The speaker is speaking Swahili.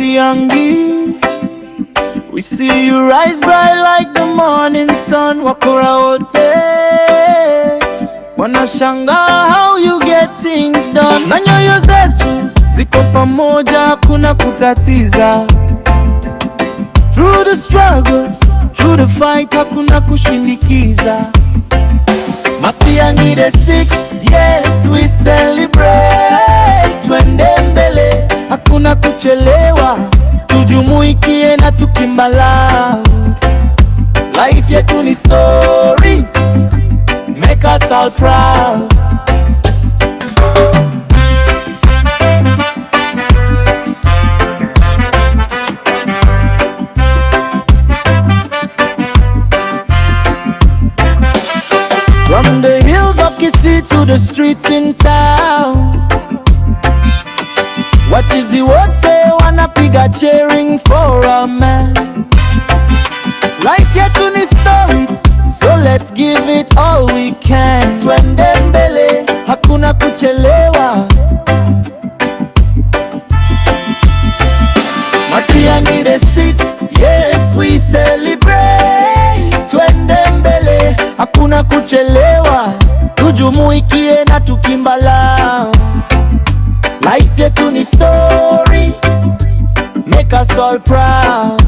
Matiang'i, we see you rise bright like the morning sun. Wakora wote wanashangaa how you get things done. Na nyoyo zetu ziko pamoja, kuna kutatiza. Through the struggles, through the fight, hakuna kushindikiza. Matiang'i the 6th, yes we celebrate. Twende mbele, hakuna kuchelewa, tujumuikie na tukimbala. Life yetu ni story, make us all proud. From the hills of Kisii to the streets in town, wachizi wote wanapiga cheering for a man. Life yetu ni story, so let's give it all we can. Twende mbele, hakuna kuchelewa. Matiang'i the 6th, yes we celebrate. Twende mbele, hakuna kuchelewa, tujumuikie na tukimbala. Life yetu ni story, make us all proud.